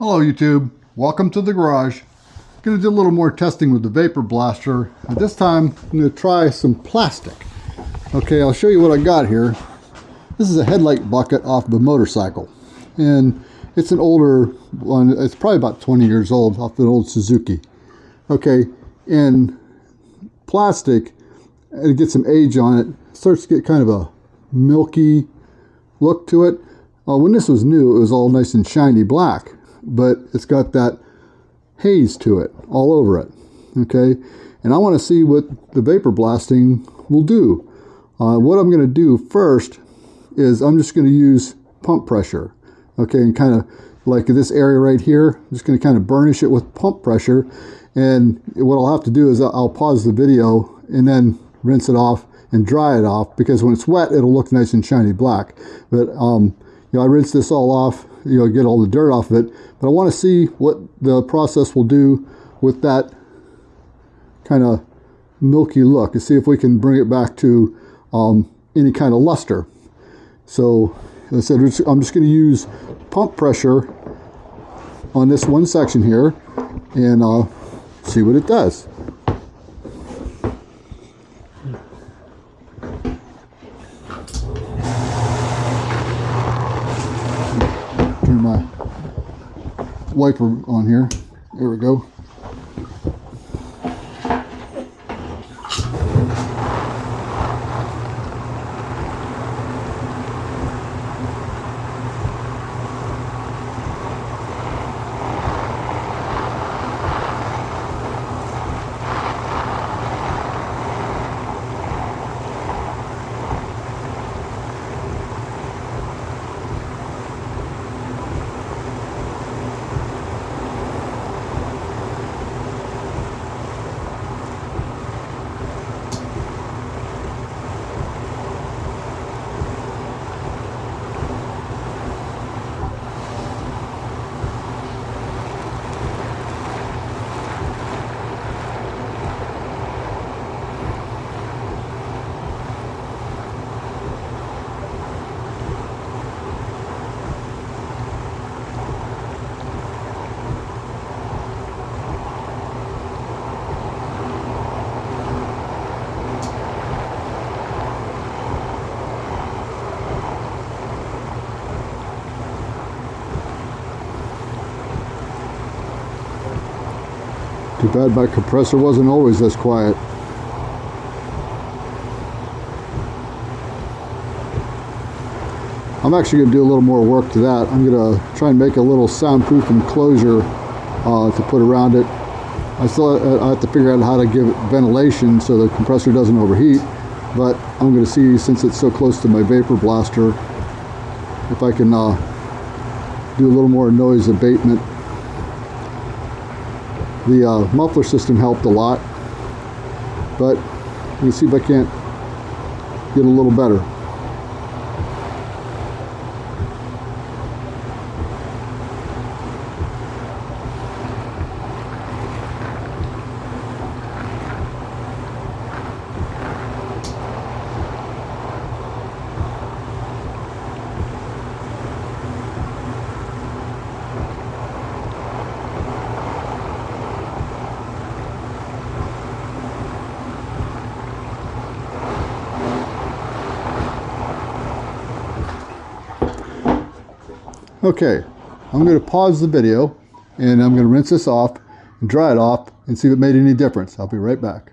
Hello YouTube, welcome to the garage. Going to do a little more testing with the vapor blaster. At this time I'm going to try some plastic. Okay, I'll show you what I got here. This is a headlight bucket off of a motorcycle, and it's an older one. It's probably about 20 years old, off an old Suzuki. Okay, and plastic, it gets some age on it, starts to get kind of a milky look to it. When this was new, it was all nice and shiny black, but it's got that haze to it all over it. Okay, and I want to see what the vapor blasting will do. What I'm going to do first is I'm just going to use pump pressure. Okay, and kind of like this area right here, I'm just going to kind of burnish it with pump pressure. And what I'll have to do is I'll pause the video and then rinse it off and dry it off, because when it's wet it'll look nice and shiny black. But you know, I rinse this all off, you know, get all the dirt off of it, but I want to see what the process will do with that kind of milky look, and see if we can bring it back to any kind of luster. So as I said, I'm just going to use pump pressure on this one section here and see what it does. Turn my wiper on here. There we go. Too bad my compressor wasn't always this quiet. I'm actually going to do a little more work to that. I'm going to try and make a little soundproof enclosure to put around it. I have to figure out how to give it ventilation so the compressor doesn't overheat, but I'm going to see, since it's so close to my vapor blaster, if I can do a little more noise abatement. The muffler system helped a lot, but let me see if I can't get a little better. Okay, I'm going to pause the video and I'm going to rinse this off and dry it off and see if it made any difference. I'll be right back.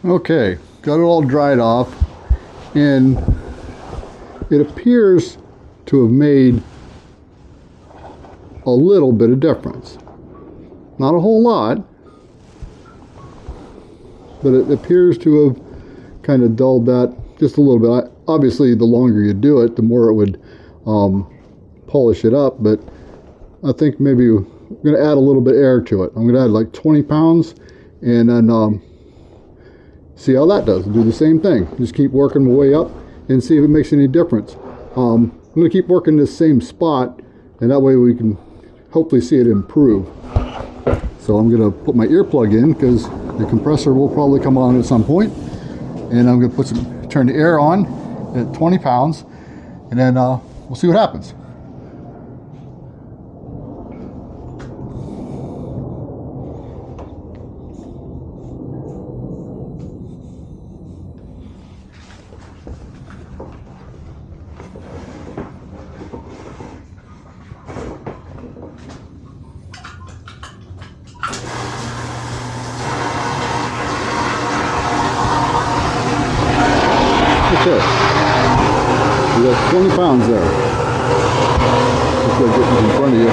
Okay, got it all dried off, and it appears to have made a little bit of difference. Not a whole lot, but it appears to have kind of dulled that just a little bit. Obviously, the longer you do it, the more it would polish it up, but I think maybe we're going to add a little bit of air to it. I'm going to add like 20 pounds and then see how that does. Do the same thing. Just keep working my way up and see if it makes any difference. I'm going to keep working this same spot, and that way we can hopefully see it improve. So I'm going to put my earplug in, because the compressor will probably come on at some point, and I'm going to turn the air on at 20 pounds, and then we'll see what happens. fit. You got 20 pounds there. Just gotta get in front of you.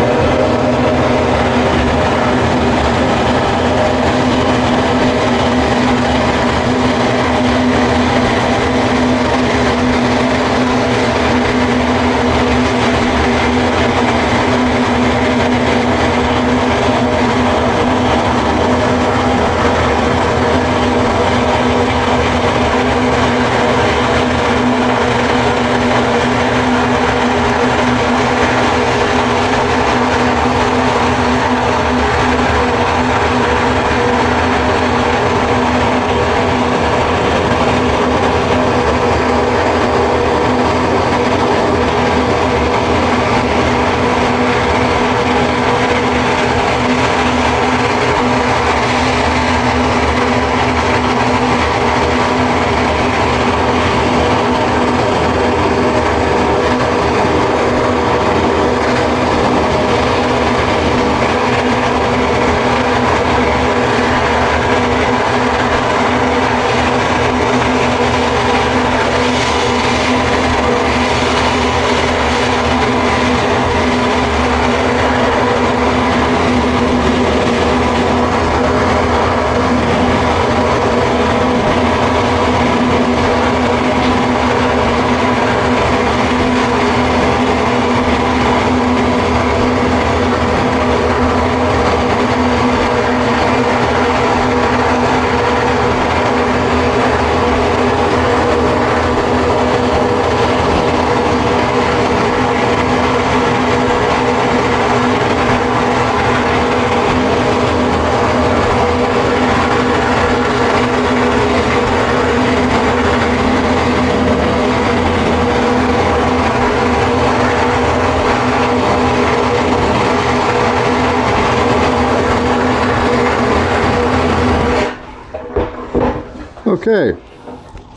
Okay,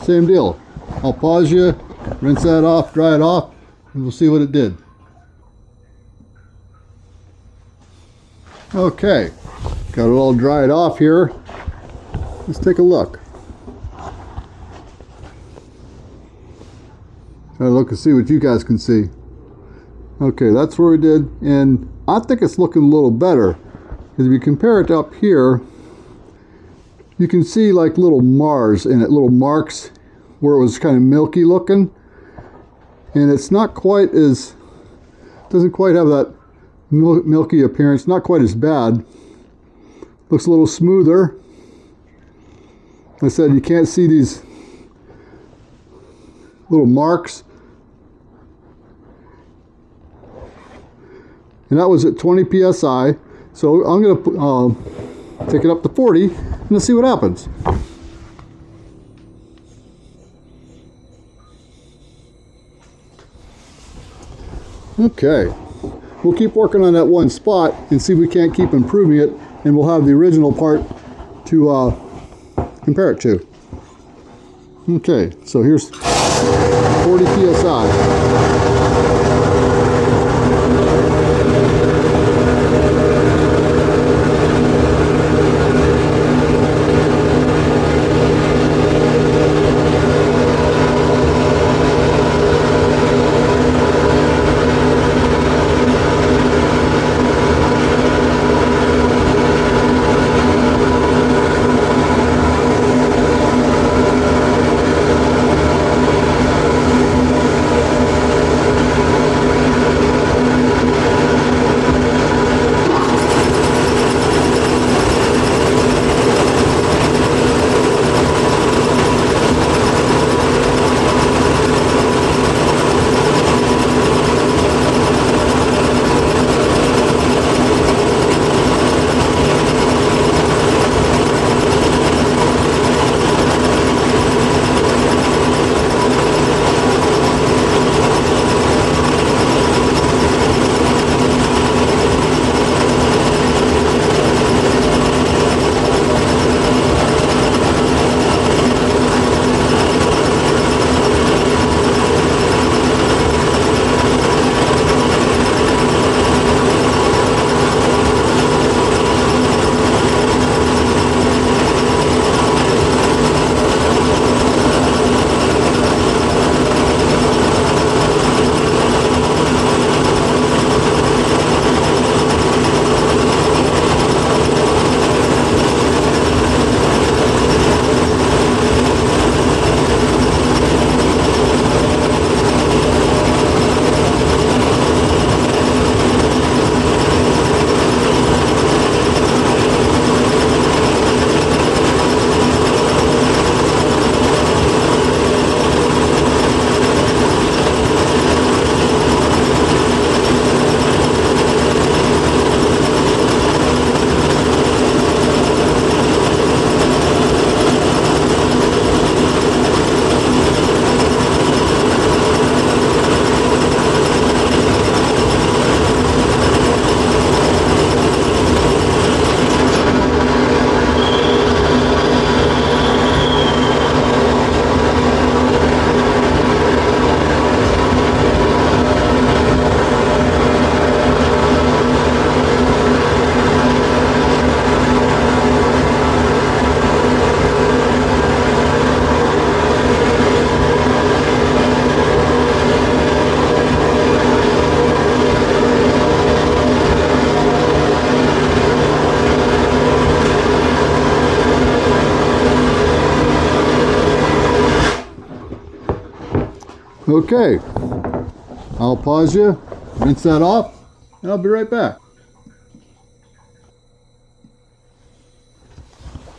same deal. I'll pause you, rinse that off, dry it off, and we'll see what it did. Okay, got it all dried off here. Let's take a look. Try to look and see what you guys can see. Okay, that's where we did, and I think it's looking a little better. Because if you compare it to up here, you can see like little mars in it, little marks where it was kind of milky looking. And it's not quite as, doesn't quite have that milky appearance, not quite as bad. Looks a little smoother. Like I said, you can't see these little marks. And that was at 20 psi. So I'm going to take it up to 40 and let's see what happens. Okay, we'll keep working on that one spot and see if we can't keep improving it, and we'll have the original part to compare it to. Okay, so here's 40 psi. Okay, I'll pause you, rinse that off, and I'll be right back.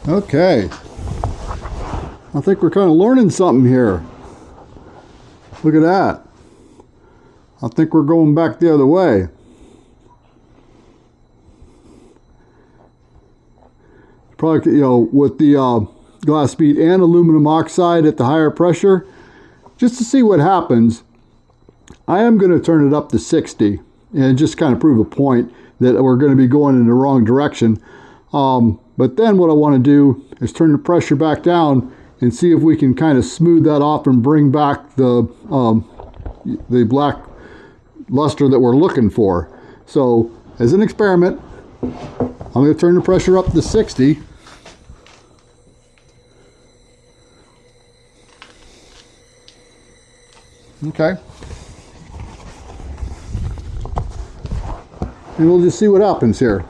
Okay, I think we're kind of learning something here. Look at that. I think we're going back the other way. Probably, you know, with the glass bead and aluminum oxide at the higher pressure, just to see what happens, I am going to turn it up to 60 and just kind of prove a point that we're going to be going in the wrong direction. But then what I want to do is turn the pressure back down and see if we can kind of smooth that off and bring back the black luster that we're looking for. So as an experiment, I'm going to turn the pressure up to 60. Okay. And we'll just see what happens here.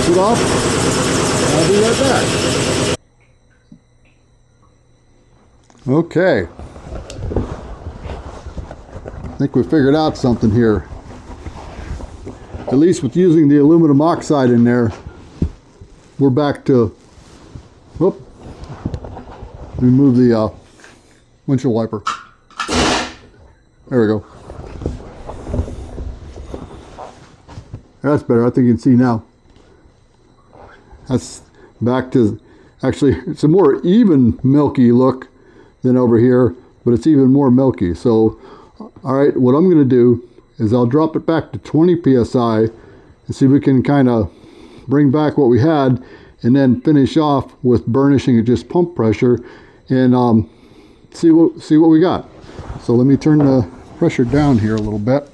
It off. I'll be right back. Okay. I think we figured out something here. At least with using the aluminum oxide in there, we're back to, whoop, remove the windshield wiper. There we go. That's better. I think you can see now. That's back to, actually, it's a more even milky look than over here, but it's even more milky. So, all right, what I'm going to do is I'll drop it back to 20 psi and see if we can kind of bring back what we had, and then finish off with burnishing at just pump pressure and see what we got. So let me turn the pressure down here a little bit.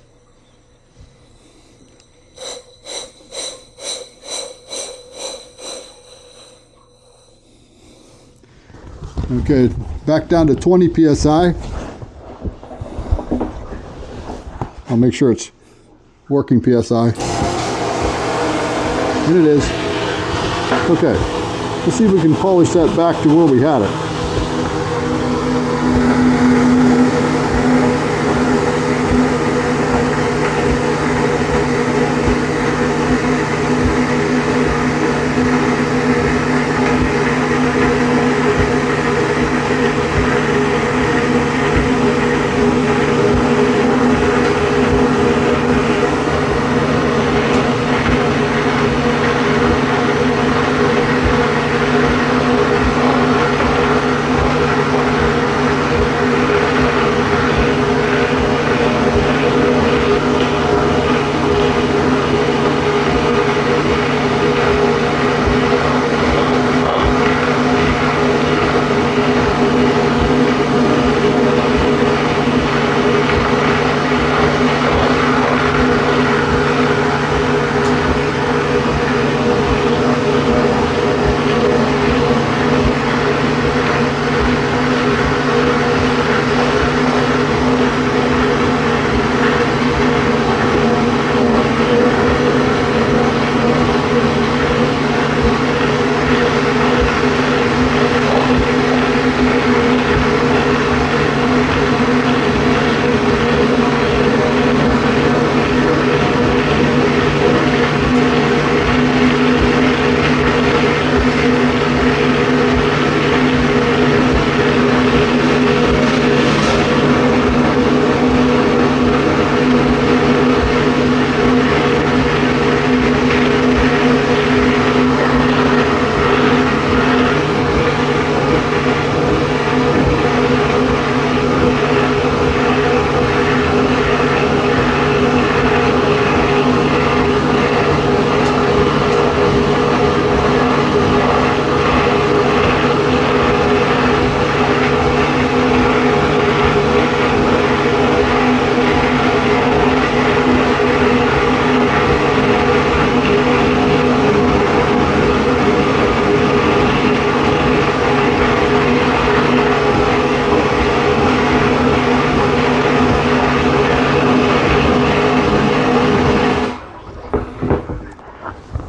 Okay, back down to 20 psi. I'll make sure it's working psi. And it is. Okay, let's see if we can polish that back to where we had it.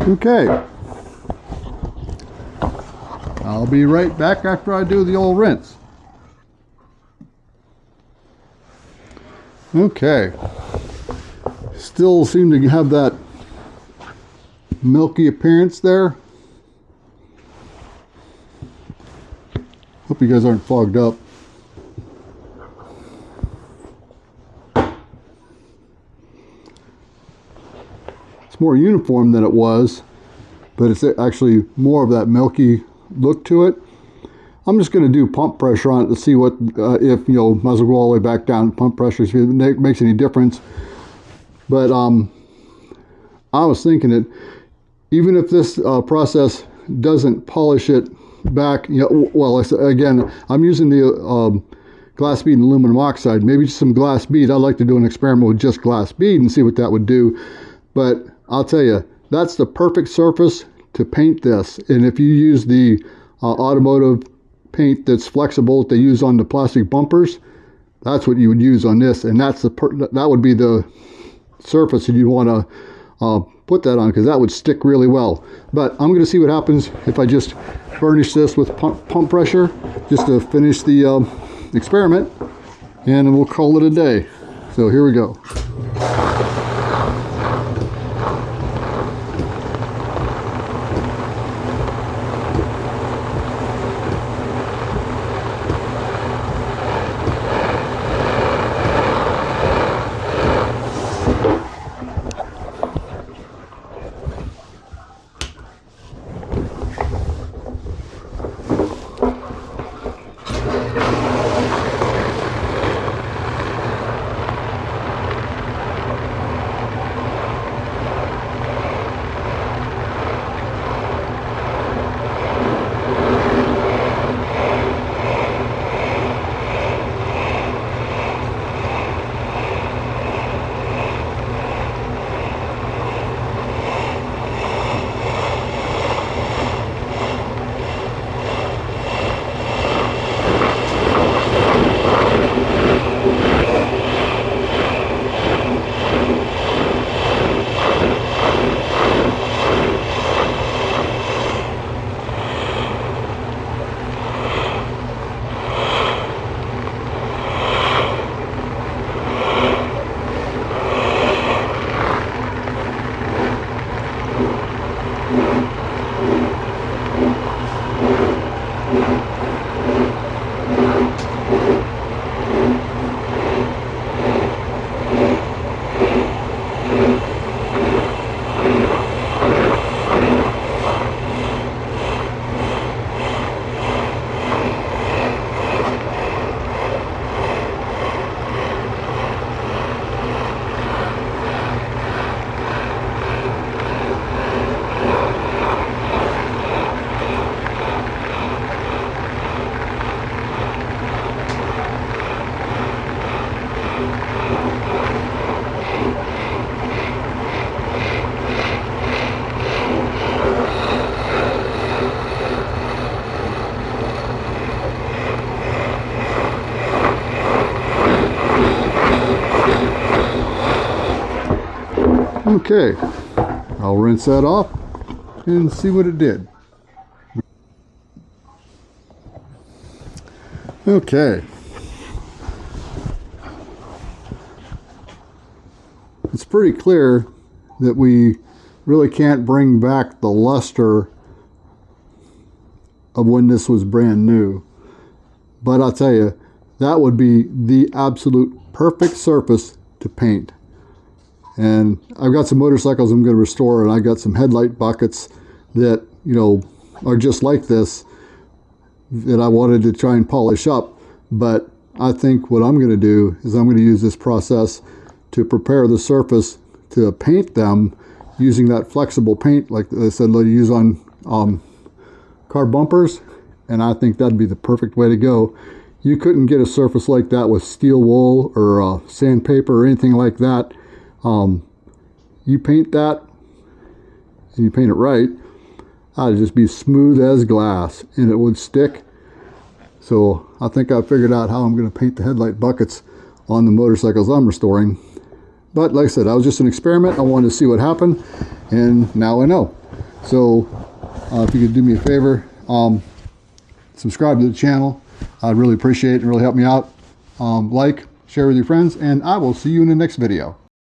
Okay. I'll be right back after I do the old rinse. Okay. Still seem to have that milky appearance there. Hope you guys aren't fogged up. It's more uniform than it was, but it's actually more of that milky look to it. I'm just going to do pump pressure on it to see what, if, you know, might as well go all the way back down, pump pressure, see if it makes any difference. But I was thinking that even if this process doesn't polish it back, you know, well, again, I'm using the glass bead and aluminum oxide, maybe just some glass bead. I'd like to do an experiment with just glass bead and see what that would do. But I'll tell you, that's the perfect surface to paint this. And if you use the automotive paint that's flexible that they use on the plastic bumpers, that's what you would use on this, and that's that would be the surface that you'd want to put that on, because that would stick really well. But I'm going to see what happens if I just burnish this with pump pressure just to finish the experiment, and we'll call it a day. So here we go. Okay, I'll rinse that off and see what it did. Okay. It's pretty clear that we really can't bring back the luster of when this was brand new. But I'll tell you, that would be the absolute perfect surface to paint. And I've got some motorcycles I'm going to restore, and I got some headlight buckets that, you know, are just like this that I wanted to try and polish up. But I think what I'm going to do is I'm going to use this process to prepare the surface to paint them using that flexible paint, like I said, they use on car bumpers. And I think that'd be the perfect way to go. You couldn't get a surface like that with steel wool or sandpaper or anything like that. You paint that and you paint it right, it'd just be smooth as glass and it would stick. So I think I figured out how I'm going to paint the headlight buckets on the motorcycles I'm restoring. But like I said, that was just an experiment. I wanted to see what happened, and now I know. So if you could do me a favor, subscribe to the channel. I'd really appreciate it and really help me out. Like, share with your friends, and I will see you in the next video.